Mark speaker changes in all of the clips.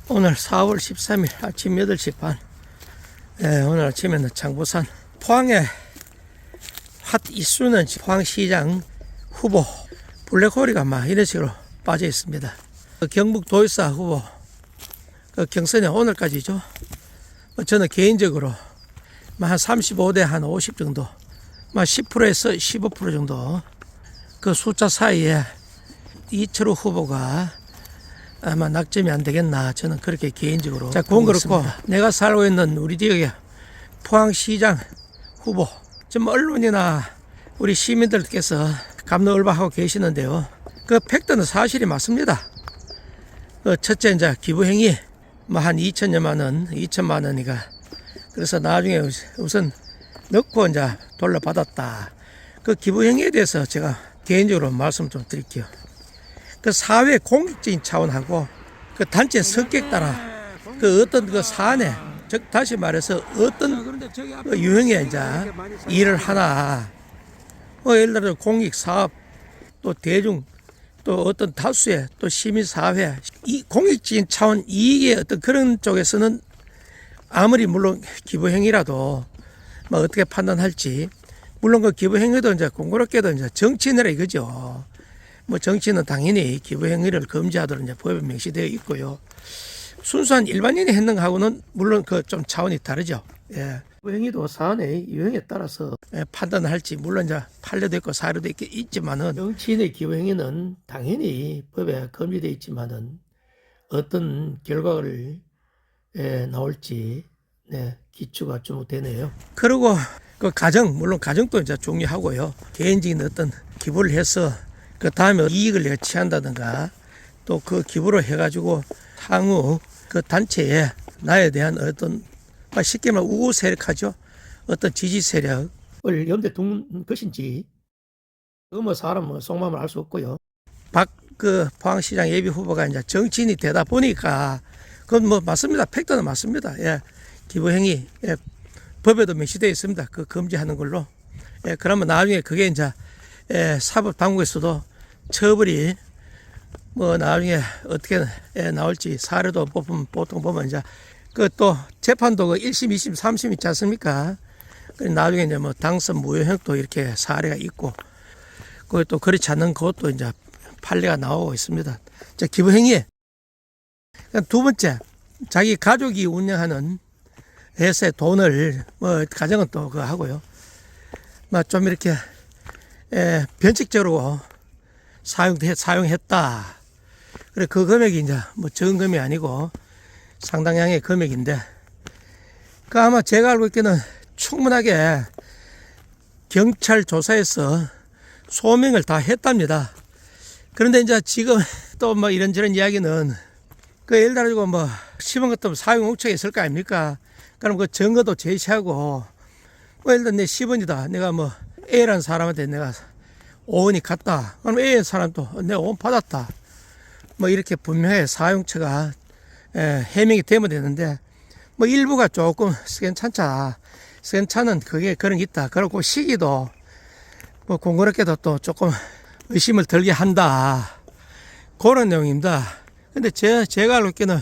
Speaker 1: 오늘 4월 13일 아침 8시 반. 오늘 아침에는 장보산 포항의 핫 이슈는 포항시장 후보 블랙홀이가 막 이런 식으로 빠져 있습니다. 경북 도의사 후보 경선이 오늘까지죠. 저는 개인적으로 한 35대 한 50 정도, 10%에서 15% 정도 그 숫자 사이에 이철우 후보가 아마 낙점이 안 되겠나, 저는 그렇게 개인적으로. 자, 그건 그렇고 내가 살고 있는 우리 지역의 포항시장 후보, 좀 언론이나 우리 시민들께서 갑론을박하고 계시는데요. 그 팩트는 사실이 맞습니다. 첫째, 이제 기부행위 한 2천여만 원, 2천만 원이가, 그래서 나중에 우선 넣고 이제 돌려받았다. 그 기부행위에 대해서 제가 개인적으로 말씀 좀 드릴게요. 그 사회 공익적인 차원하고 그 단체 성격 따라 그 어떤 그 사안에, 즉 다시 말해서 어떤 그 유형의 이제 일을 하나, 예를 들어 공익 사업, 또 대중, 또 어떤 다수의 또 시민사회, 이 공익적인 차원 이익의 어떤 그런 쪽에서는 아무리 물론 기부행위라도 어떻게 판단할지, 물론 그 기부행위도 이제 공교롭게도 이제 정치인이라 이거죠. 정치는 당연히 기부행위를 금지하도록 이제 법에 명시되어 있고요. 순수한 일반인이 했는 거하고는 물론 그 좀 차원이 다르죠. 기부행위도 사안의 유형에 따라서 판단을 할지, 물론 이제 판례도 있고 사례도 있지만은, 정치인의 기부행위는 당연히 법에 금지되어 있지만은 어떤 결과를 나올지 기추가 좀 되네요. 그리고 그 가정, 물론 가정도 이제 중요하고요. 개인적인 어떤 기부를 해서 그 다음에 이익을 내가 취한다든가, 또 그 기부로 해가지고 향후 그 단체에 나에 대한 어떤, 쉽게 말하면 우호 세력하죠. 어떤 지지 세력을 염두에 둔 것인지, 그거 사람 속마음을 알 수 없고요. 포항시장 예비 후보가 이제 정치인이 되다 보니까, 그건 맞습니다. 팩트는 맞습니다. 기부행위, 법에도 명시되어 있습니다. 그 금지하는 걸로. 그러면 나중에 그게 이제 사법당국에서도 처벌이 나중에 어떻게 나올지 사례도 보통 보면 이제 그 또 재판도 그 1심, 2심, 3심 있지 않습니까? 나중에 이제 당선 무효형도 이렇게 사례가 있고, 그것도 그렇지 않은 것도 이제 판례가 나오고 있습니다. 자, 기부행위. 두 번째, 자기 가족이 운영하는 회사의 돈을 가정은 또 그거 하고요. 좀 이렇게 변칙적으로 사용했다. 그래, 그 금액이 이제 적은 금액이 아니고 상당량의 금액인데, 그 아마 제가 알고 있기는 충분하게 경찰 조사에서 소명을 다 했답니다. 그런데 이제 지금 또 이런저런 이야기는, 그 예를 들어가지고 10원 같으면 사용 목적이 있을 거 아닙니까? 그럼 그 증거도 제시하고, 예를 들어 내 10원이다. 내가 A라는 사람한테 내가 5원이 갔다. 그럼 A 사람도 내가 5원 받았다. 이렇게 분명히 사용처가 해명이 되면 되는데, 일부가 조금 시간찮자. 시간차는 그게 그런 게 있다. 그리고 시기도 공교롭게도 또 조금 의심을 들게 한다. 그런 내용입니다. 근데 제가 알고 있기는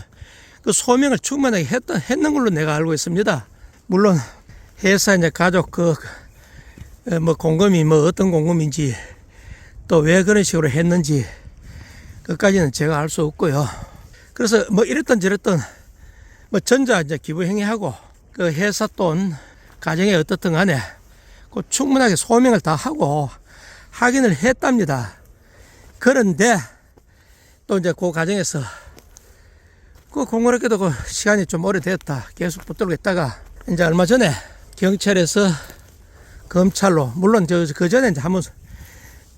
Speaker 1: 그 소명을 충분하게 했는 걸로 내가 알고 있습니다. 물론 회사 이제 가족 공금이 어떤 공금인지, 또 왜 그런 식으로 했는지, 그까지는 제가 알 수 없고요. 그래서 이랬던 저랬던 전자 이제 기부행위하고 그 회사 돈 가정에 어떻든 간에 그 충분하게 소명을 다 하고 확인을 했답니다. 그런데 또 이제 그 과정에서 그 공교롭게도 그 시간이 좀 오래됐다. 계속 붙들고 있다가 이제 얼마 전에 경찰에서 검찰로, 물론 그 전에 이제 한번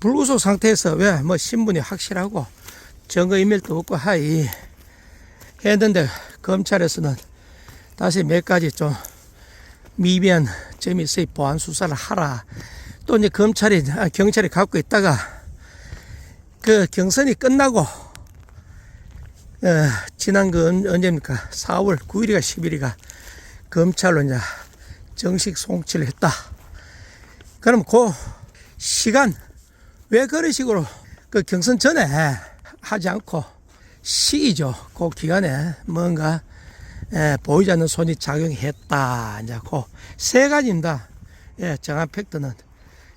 Speaker 1: 불구속 상태에서 왜 신분이 확실하고 증거인멸도 없고 하이 했는데, 검찰에서는 다시 몇 가지 좀 미비한 점이 있어야 보안 수사를 하라. 또 이제 경찰이 갖고 있다가 그 경선이 끝나고 지난 언제입니까? 4월 9일이가 10일이가 검찰로 이제 정식 송치를 했다. 그럼 그 시간 왜 그런 식으로 그 경선 전에 하지 않고 시기죠. 그 기간에 뭔가 보이지 않는 손이 작용했다. 이제 그 세 가지입니다. 예, 정한 팩트는.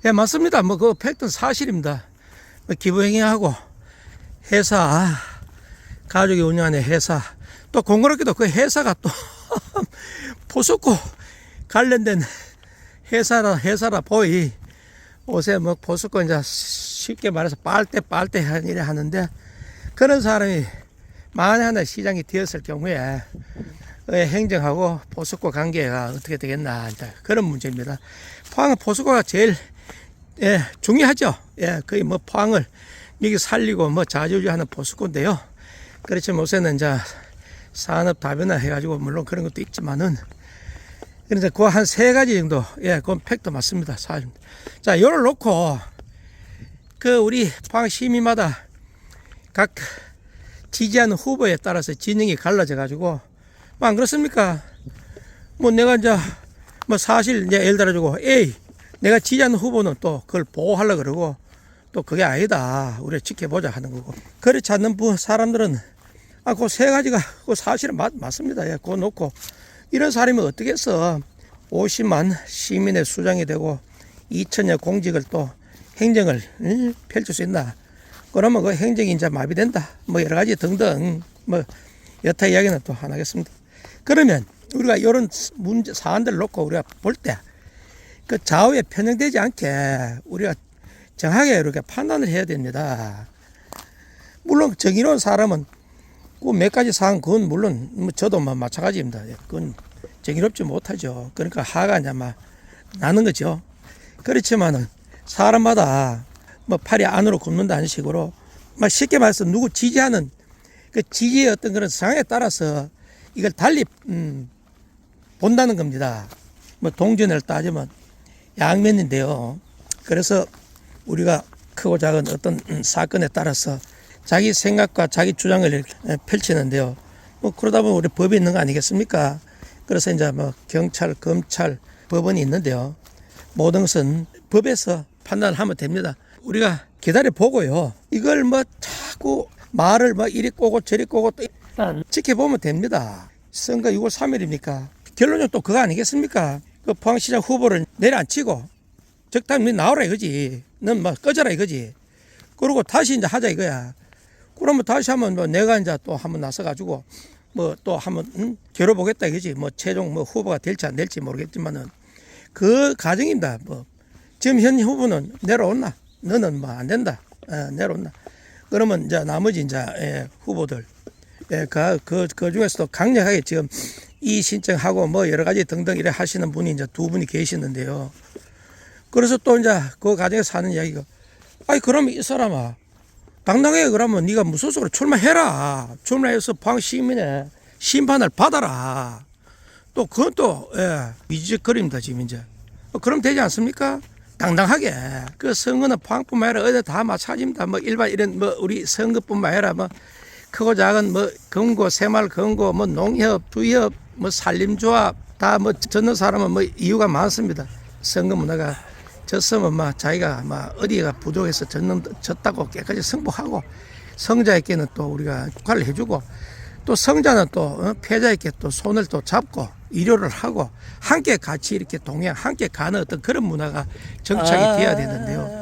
Speaker 1: 예, 맞습니다. 뭐 그 팩트는 사실입니다. 뭐 기부행위하고 회사, 가족이 운영하는 회사, 또 공교롭게도 그 회사가 또 포스코 관련된 회사라 보이. 옷에 뭐 포스코 이제 쉽게 말해서 빨대 일을 하는데, 그런 사람이 만에 하나 시장이 되었을 경우에 행정하고 포스코 관계가 어떻게 되겠나, 그런 문제입니다. 포항은 포스코가 제일 중요하죠. 거의 뭐 포항을 여기 살리고 뭐 자주주하는 포스코인데요. 그렇지만 요새는 이제 산업 다변화 해가지고 물론 그런 것도 있지만은, 그래서 그 한 세 가지 정도, 그건 팩트 맞습니다. 사실입니다. 자, 요를 놓고 그 우리 포항 시민마다 각 지지하는 후보에 따라서 진영이 갈라져 가지고, 뭐 안 그렇습니까? 뭐 내가 이제 뭐 사실 이제 예를 들어주고, 내가 지지하는 후보는 또 그걸 보호하려 그러고, 또 그게 아니다, 우리 지켜보자 하는 거고. 그렇지 않는 사람들은 그 세 가지가 그 사실은 맞습니다. 그거 놓고 이런 사람이 어떻게 해서 50만 시민의 수장이 되고 2000여 공직을 또 행정을 펼칠 수 있나? 그러면 그 행정이 이제 마비된다. 뭐 여러 가지 등등 뭐 여타 이야기는 또 안 하겠습니다. 그러면 우리가 이런 문제 사안들을 놓고 우리가 볼 때 그 좌우에 편향되지 않게 우리가 정확하게 이렇게 판단을 해야 됩니다. 물론 정의로운 사람은 그 몇 가지 사안, 그건 물론 저도 뭐 마찬가지입니다. 그건 정의롭지 못하죠. 그러니까 하가 이제 막 나는 거죠. 그렇지만은 사람마다 뭐 팔이 안으로 굽는다는 식으로 막 쉽게 말해서 누구 지지하는 그 지지의 어떤 그런 상황에 따라서 이걸 달리 본다는 겁니다. 뭐 동전을 따지면 양면인데요. 그래서 우리가 크고 작은 어떤 사건에 따라서 자기 생각과 자기 주장을 펼치는데요. 뭐 그러다 보면 우리 법이 있는 거 아니겠습니까? 그래서 이제 뭐 경찰, 검찰, 법원이 있는데요. 모든 것은 법에서 판단을 하면 됩니다. 우리가 기다려 보고요. 이걸 뭐 자꾸 말을 뭐 이리 꼬고 저리 꼬고 또 지켜보면 됩니다. 선거 6월 3일입니까? 결론은 또 그거 아니겠습니까? 그 포항시장 후보를 내려앉히고 적당히 나오라 이거지. 넌 뭐 꺼져라 이거지. 그러고 다시 이제 하자 이거야. 그러면 다시 하면 뭐 내가 이제 또 한번 나서가지고 뭐 또 한번 겨뤄보겠다 이거지. 뭐 최종 뭐 후보가 될지 안 될지 모르겠지만은 그 과정입니다. 뭐 지금 현 후보는 내려온나? 너는 뭐 안 된다. 내려온나? 그러면 이제 나머지 이제 후보들 그 중에서도 강력하게 지금 이 신청하고 뭐 여러 가지 등등 이래 하시는 분이 이제 두 분이 계시는데요. 그래서 또 이제 그 과정에서 하는 이야기가, 그러면 이 사람아, 당당하게 그러면 네가 무소속으로 출마해라. 출마해서 포항 시민의 심판을 받아라. 또 그건 또 미지적거립니다 지금 이제. 그럼 되지 않습니까? 당당하게. 그 선거는 포항뿐만 아니라 어디 다 마찬가지입니다. 뭐 일반 이런 뭐 우리 선거뿐만 아니라 뭐 크고 작은 뭐 금고, 새마을 금고, 뭐 농협, 주협, 뭐 산림조합 다 뭐 젖는 사람은 뭐 이유가 많습니다. 선거 문화가 졌으면 막 자기가 막 어디가 부족해서 졌다고 깨끗이 승복하고, 성자에게는 또 우리가 축하를 해주고, 또 성자는 또 패자에게 또 손을 또 잡고 위로를 하고 함께 같이 이렇게 함께 가는 어떤 그런 문화가 정착이 돼야 되는데요.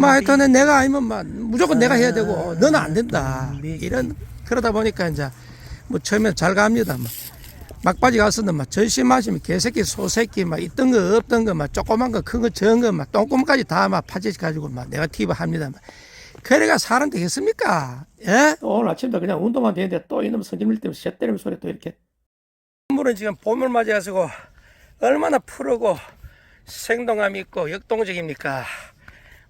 Speaker 1: 하여튼 내가 아니면 막 무조건 내가 해야 되고 너는 안 된다. 이런 그러다 보니까 이제 뭐 처음엔 잘 갑니다. 막바지 가서는 막 전신 마시면 개새끼, 소새끼 막 있던 거 없던 거 막 조그만 거 큰 거 적은 거 막 똥구멍까지 다 막 파지 가지고 막 네거티브 합니다. 그래가 사람 되겠습니까? 예? 오늘 아침도 그냥 운동만 되는데 또 이놈 성질밀 때문에 새 때리는 소리 또 이렇게. 봄물은 지금 봄을 맞이해서 얼마나 푸르고 생동감 있고 역동적입니까?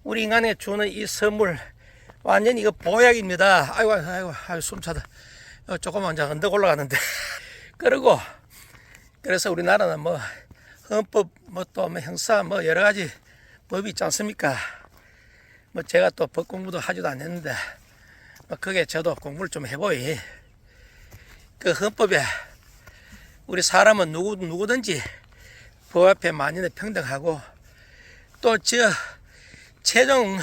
Speaker 1: 우리 인간에 주는 이 선물 완전히 이거 보약입니다. 아이고 숨차다. 조금만 이제 언덕 올라가는데. 그래서 우리나라는 뭐 헌법 뭐 또 뭐 형사 뭐 여러 가지 법이 있지 않습니까? 뭐 제가 또 법 공부도 하지도 않았는데 뭐 그게 저도 공부를 좀 해보이. 그 헌법에 우리 사람은 누구든지 법 앞에 만인의 평등하고, 또 최종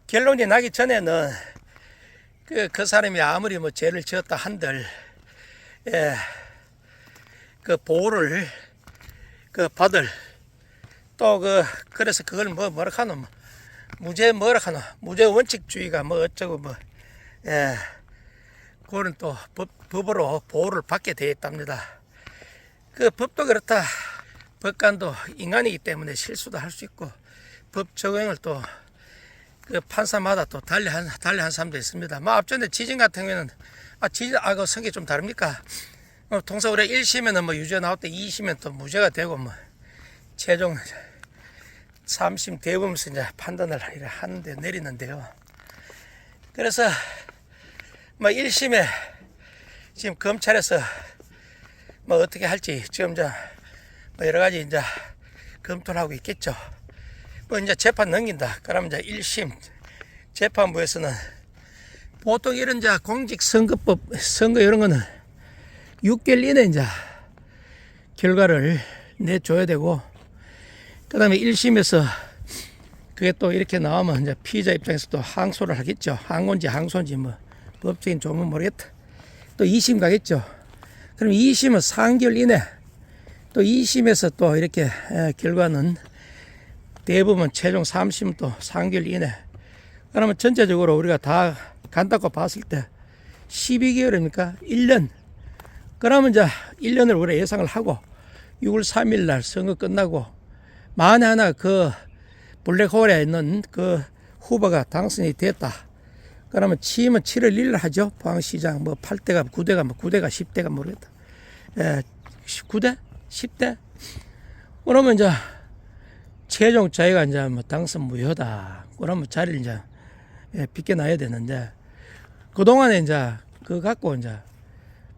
Speaker 1: 결론이 나기 전에는 그 사람이 아무리 뭐 죄를 지었다 한들, 예, 그 보호를 받을, 또 그래서 그걸 뭐라 하노, 무죄 뭐라 하노, 무죄 원칙주의가 뭐 어쩌고 뭐, 예, 그거는 또 법으로 보호를 받게 되어 있답니다. 그 법도 그렇다. 법관도 인간이기 때문에 실수도 할 수 있고, 법 적용을 또 그 판사마다 또 달리 한 사람도 있습니다. 뭐 앞전에 지진 같은 경우에는 그 성격이 좀 다릅니까? 통상 우리가 1심에는 뭐 유죄 나올 때 2심은 또 무죄가 되고 뭐 최종 3심 대법원에서 이제 판단을 하는데 내리는데요. 그래서 뭐 1심에 지금 검찰에서 뭐 어떻게 할지 지금 이제 뭐 여러 가지 이제 검토를 하고 있겠죠. 뭐 이제 재판 넘긴다. 그러면 이제 1심 재판부에서는 보통 이런 이제 공직선거법 선거 이런 거는 6개월 이내 이제 결과를 내줘야 되고, 그 다음에 1심에서 그게 또 이렇게 나오면 이제 피의자 입장에서 또 항소를 하겠죠. 항고인지 항소인지 뭐 법적인 조문은 모르겠다. 또 2심 가겠죠. 그럼 2심은 3개월 이내, 또 2심에서 또 이렇게 결과는 대부분 최종 3심 또 3개월 이내. 그러면 전체적으로 우리가 다 간다고 봤을 때 12개월입니까? 1년. 그러면 이제 1년을 우리가 예상을 하고 6월 3일 날 선거 끝나고 만에 하나 그 블랙홀에 있는 그 후보가 당선이 됐다. 그러면 취임은 7월 1일 하죠. 포항시장 뭐 8대가 9대가 뭐 9대가 10대가 모르겠다. 9대? 10대? 그러면 이제 최종 자기가 이제 뭐 당선 무효다. 그러면 자리를 이제 비껴놔야 되는데, 그동안에 이제 그거 갖고 이제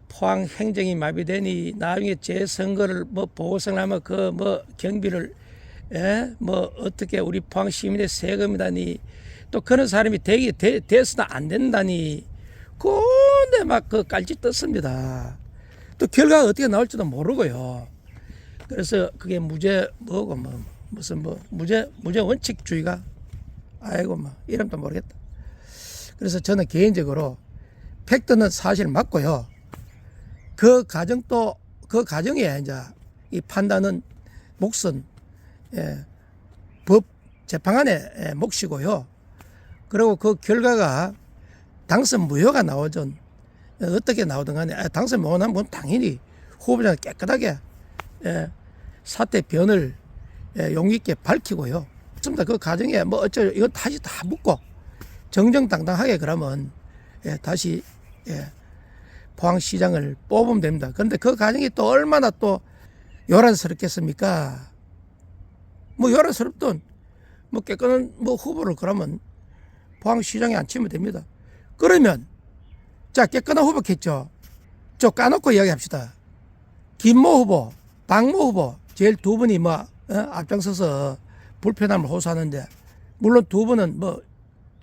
Speaker 1: 포항 행정이 마비되니 나중에 재선거를 뭐 보궐선거 하면 그 뭐 경비를 뭐 어떻게 우리 포항 시민의 세금이다니, 또 그런 사람이 돼서는 안 된다니, 근데 막 그 깔짓 떴습니다. 또 결과가 어떻게 나올지도 모르고요. 그래서 그게 무죄 뭐고 뭐 무슨 뭐 무죄 원칙주의가 아이고 뭐 이름도 모르겠다. 그래서 저는 개인적으로 팩트는 사실 맞고요. 그 과정에 이제 이 판단은 몫은 법 재판관의 몫이고요. 그리고 그 결과가 당선 무효가 나오든 어떻게 나오든 간에 당선 무효 나면 당연히 후보자는 깨끗하게 사퇴 변을 용기 있게 밝히고요. 좋습니다. 그 과정에 뭐 어쩌고 이거 다시 다 묻고 정정당당하게 그러면 다시 포항시장을 뽑으면 됩니다. 그런데 그 과정이 또 얼마나 또 요란스럽겠습니까? 뭐 요란스럽든 뭐 깨끗한 뭐 후보를 그러면 포항시장에 앉히면 됩니다. 그러면 자 깨끗한 후보겠죠. 저 까놓고 이야기합시다. 김모 후보, 박모 후보 제일 두 분이 뭐 앞장서서 불편함을 호소하는데, 물론 두 분은 뭐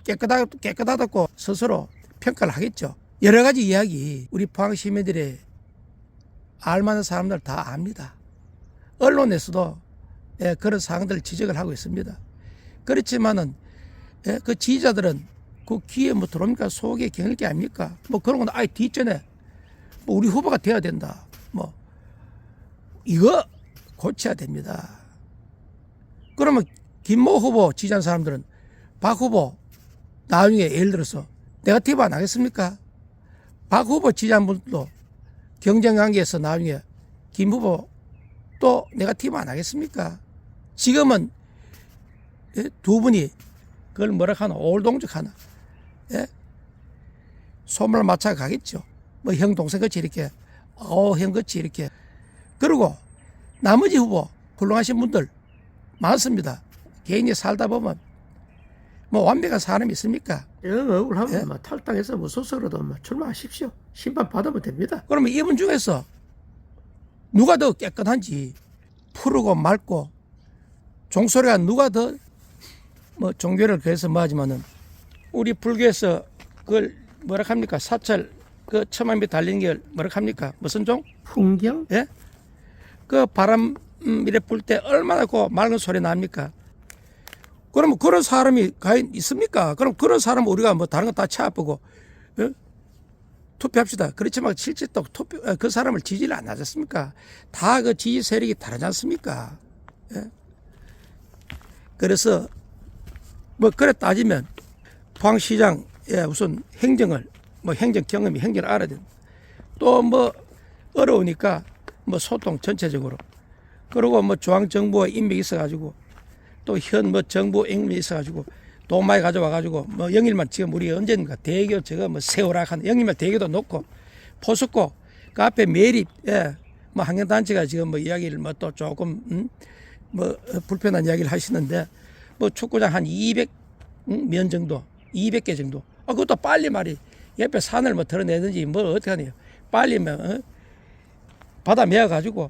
Speaker 1: 깨끗하다고 스스로 평가를 하겠죠. 여러 가지 이야기 우리 포항 시민들이 알만한 사람들 다 압니다. 언론에서도 그런 사항들을 지적을 하고 있습니다. 그렇지만은 그 지지자들은 그 귀에 뭐 들어옵니까? 속에 경일 게 아닙니까? 뭐 그런 건 아예 뒷전에 뭐 우리 후보가 돼야 된다. 뭐 이거 고쳐야 됩니다. 그러면 김모 후보 지지한 사람들은 박 후보 나중에 예를 들어서 네거티브 안 하겠습니까? 박 후보 지지한 분도 경쟁관계에서 나중에 김 후보 또 네거티브 안 하겠습니까? 지금은 두 분이 그걸 뭐라 하나 올동적 하나 소문을 맞춰 가겠죠. 뭐 형 동생같이 이렇게 형같이 이렇게. 그리고 나머지 후보 훌륭하신 분들 많습니다. 개인이 살다 보면 뭐 완벽한 사람이 있습니까? 이런 억울하면 뭐 탈당해서 뭐 스스로도 뭐 출마하십시오. 심판 받으면 됩니다. 그러면 이분 중에서 누가 더 깨끗한지 푸르고 맑고 종소리가 누가 더 뭐 종교를 그래서 뭐 하지만은 우리 불교에서 그걸 뭐라 합니까? 사찰 그 처마미 달리는 게 뭐라 합니까? 무슨 종? 풍경? 예? 그 바람 이래 불 때 얼마나 그 맑은 소리 납니까? 그러면 그런 사람이 과연 있습니까? 그럼 그런 사람은 우리가 뭐 다른 거 다 쳐보고 투표합시다. 그렇지만 실제 또 그 사람을 지지를 안 하지 않습니까? 다 그 지지 세력이 다르지 않습니까? 예? 그래서 뭐 그래 따지면 포항시장 우선 행정을 뭐 행정 경험이 행정을 알아야 된다. 또 뭐 어려우니까 뭐 소통 전체적으로 그리고 뭐 중앙정부와 인맥이 있어가지고 또 현 뭐 정부 인맥이 있어가지고 돈 많이 가져와가지고 뭐 영일만 지금 우리 언젠가 대교 저거 뭐 세우락한 영일만 대교도 놓고 포스코 그 앞에 매립 뭐 환경단체가 지금 뭐 이야기를 뭐 또 조금 뭐 불편한 이야기를 하시는데 뭐 축구장 한 200면 정도 200개 정도 그것도 빨리 말이 옆에 산을 뭐 드러내든지 뭐 어떻게 하네요 빨리 뭐 바다 메어가지고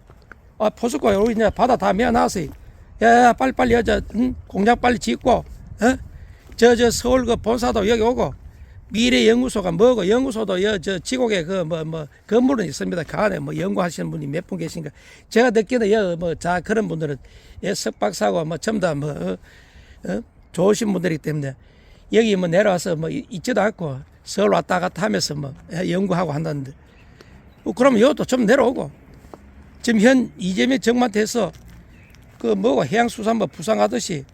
Speaker 1: 포스코 여기 이제 바다 다 메어놨어요. 야 빨리 여자 공장 빨리 짓고 저 서울 그 본사도 여기 오고 미래 연구소가 뭐고 연구소도 저 지곡에 그 뭐 건물은 있습니다. 그 안에 뭐 연구하시는 분이 몇 분 계신가. 제가 듣기는 뭐자 그런 분들은 석박사고 뭐 전부 다 뭐 좋으신 분들이기 때문에 여기 뭐 내려와서 뭐 있지도 않고 서울 왔다 갔다 하면서 뭐 연구하고 한다는데 그러면 이것도 좀 내려오고 지금 현 이재명 정부한테 해서 그 뭐고 해양수산부 부상하듯이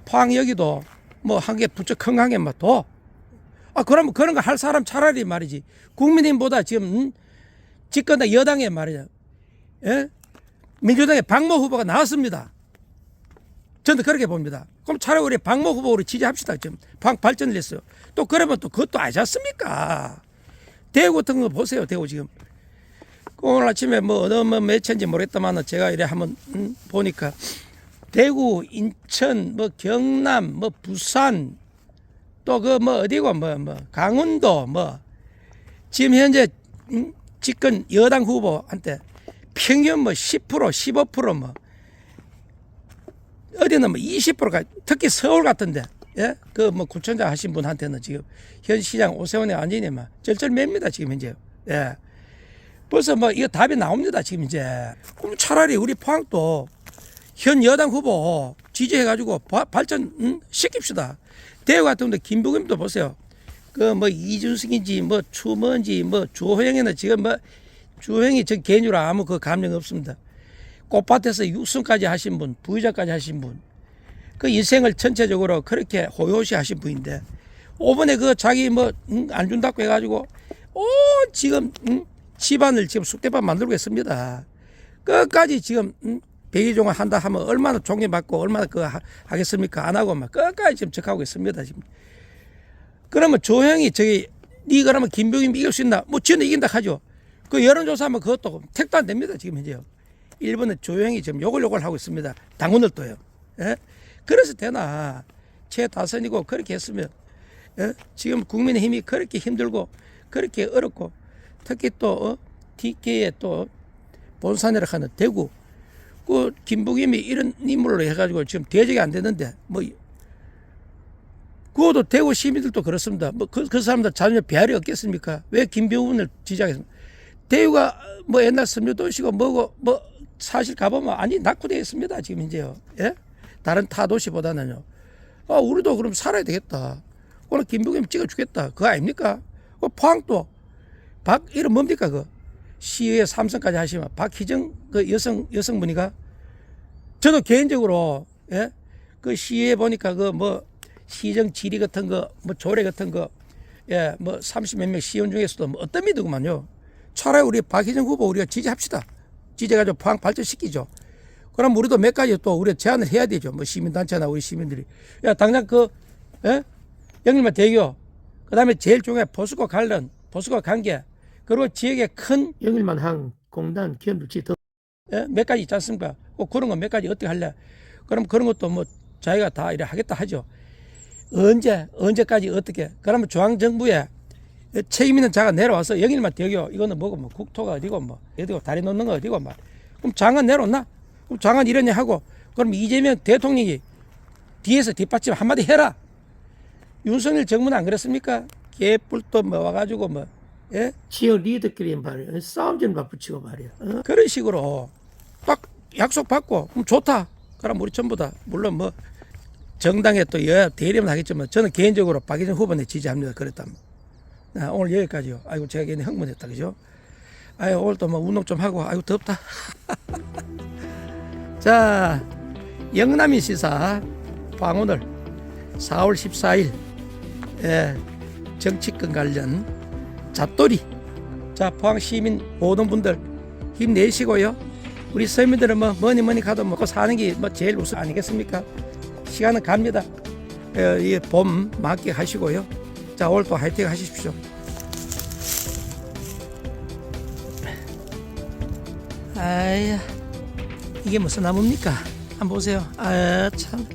Speaker 1: 포항 여기도 뭐 한 개 부쩍 큰 한 개만 더. 그러면 그런 거 할 사람 차라리 말이지. 국민의힘보다 지금 집권당 여당에 말이야. 예? 민주당의 박모 후보가 나왔습니다. 저는 그렇게 봅니다. 그럼 차라리 우리 박모 후보를 지지합시다. 지금 포항 발전을 했어요. 또 그러면 또 그것도 아니지 않습니까? 대구 같은 거 보세요. 대구 지금. 오늘 아침에 뭐 어느 매체인지 모르겠다만 제가 이래 한번 보니까 대구, 인천, 뭐 경남, 뭐 부산, 또 그 뭐 어디고 뭐 강원도 뭐 지금 현재 집권 여당 후보한테 평균 뭐 10%, 15% 어디는 뭐 20%가 특히 서울 같은데 그 뭐 구청장 하신 분한테는 지금 현 시장 오세훈이 완전히 막 절절맵니다 지금 현재. 벌써 뭐 이거 답이 나옵니다 지금 이제. 그럼 차라리 우리 포항도 현 여당 후보 지지해가지고 발전 시킵시다. 대구 같은 데 김부겸도 보세요. 그 뭐 이준석인지 뭐 추먼지 뭐 주호영이는 지금 뭐 주호영이 저 개인적으로 아무 그 감정 없습니다. 꽃밭에서 육순까지 하신 분, 부의장까지 하신 분, 그 인생을 전체적으로 그렇게 호요시 하신 분인데, 이번에 그 자기 뭐 안 준다고 해가지고 지금 집안을 지금 쑥대밭 만들고 있습니다. 끝까지 지금 백의종을 한다 하면 얼마나 존경받고 얼마나 그 하겠습니까? 안 하고 막 끝까지 지금 적하고 있습니다 지금. 그러면 조형이 저기 니 그러면 김병임 이길 수 있나? 뭐 지는 이긴다 하죠. 그 여론조사하면 그것도 택도 안 됩니다 지금 현재요. 일본은 조형이 지금 요걸 하고 있습니다. 당원들도요. 그래서 되나 최다선이고 그렇게 했으면 지금 국민의힘이 그렇게 힘들고 그렇게 어렵고 특히 또 DK에 또 본산이라 하는 대구 그 김부겸이 이런 인물로 해가지고 지금 대적이 안 되는데 뭐 그것도 대구 시민들도 그렇습니다. 뭐 그 사람들 자녀 배알이 없겠습니까? 왜 김병훈을 지지하겠습니까? 대구가 뭐 옛날 섬유도시고 뭐고 뭐 사실 가보면 아니 낙후되어 있습니다 지금 이제요. 다른 타 도시보다는요. 우리도 그럼 살아야 되겠다. 오늘 김부겸 찍어주겠다. 그거 아닙니까? 그 포항도 이름 뭡니까 그 시의회 삼선까지 하시면 박희정 그 여성분이가 저도 개인적으로 그 시의회 보니까 그 뭐 시정 지리 같은 거 뭐 조례 같은 거 뭐 30몇 명 시의원 중에서도 뭐 어떤 믿으구만요. 차라리 우리 박희정 후보 우리가 지지합시다. 지지해가지고 포항 발전시키죠. 그럼 우리도 몇 가지 또 우리가 제안을 해야 되죠. 뭐 시민단체나 우리 시민들이 당장 그 영일만 대교 그다음에 제일 중요한 포스코 관련 포스코 관계 그리고 지역에 큰 영일만 항 공단 기업물질 몇 가지 있지 않습니까? 그런 거 몇 가지 어떻게 할래? 그럼 그런 것도 뭐 자기가 다 이래 하겠다 하죠. 언제까지 어떻게? 그러면 중앙정부에 책임 있는 자가 내려와서 영일만 대교 이거는 뭐고 뭐 국토가 어디고 뭐 어디고 다리 놓는 거 어디고 막 그럼 장관 내려온나? 그럼 장관 이러냐 하고 그럼 이재명 대통령이 뒤에서 뒷받침 한마디 해라. 윤석열 정부는 안 그랬습니까? 개뿔도 뭐 와가지고 뭐 지역 리더끼리 말이야 싸움질 막 붙이고 말이야 그런 식으로 딱 약속 받고 그럼 좋다. 그럼 우리 전부 다 물론 뭐 정당에 또 여야 대립은 하겠지만 저는 개인적으로 박희정 후보에 지지합니다. 그랬다면 오늘 여기까지요. 아이고 제가 괜히 흥분했다 그죠? 아유 오늘 또 뭐 운동 좀 하고 아이고 덥다. 자 영남인 시사 방오늘 4월 14일 정치권 관련 잡돌이. 자 포항 시민 모든 분들 힘내시고요. 우리 서민들은 뭐 뭐니 가도 먹고 사는 게 뭐 제일 우선 아니겠습니까? 시간은 갑니다. 봄 만끽하시고요. 자 오늘 또 화이팅 하십시오. 아야 이게 무슨 나무입니까? 한번 보세요. 아 참.